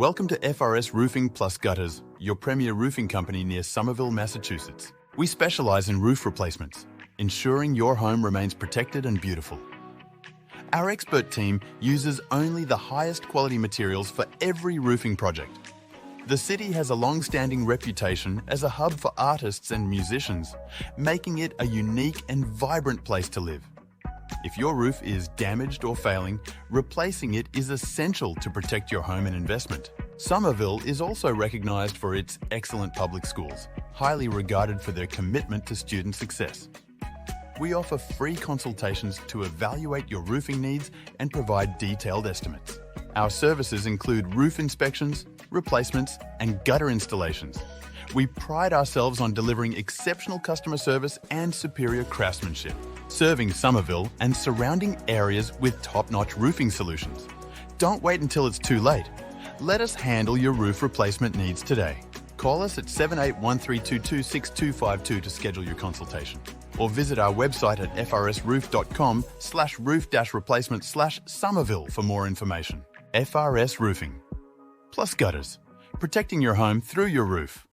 Welcome to FRS Roofing plus Gutters, your premier roofing company near Somerville, Massachusetts. We specialize in roof replacements, ensuring your home remains protected and beautiful. Our expert team uses only the highest quality materials for every roofing project. The city has a long-standing reputation as a hub for artists and musicians, making it a unique and vibrant place to live. If your roof is damaged or failing, replacing it is essential to protect your home and investment. Somerville is also recognized for its excellent public schools, highly regarded for their commitment to student success. We offer free consultations to evaluate your roofing needs and provide detailed estimates. Our services include roof inspections, replacements, and gutter installations. We pride ourselves on delivering exceptional customer service and superior craftsmanship, serving Somerville and surrounding areas with top-notch roofing solutions. Don't wait until it's too late. Let us handle your roof replacement needs today. Call us at 7813226252 to schedule your consultation, or visit our website at frsroof.com/roof-replacement/Somerville for more information. FRS Roofing plus Gutters, protecting your home through your roof.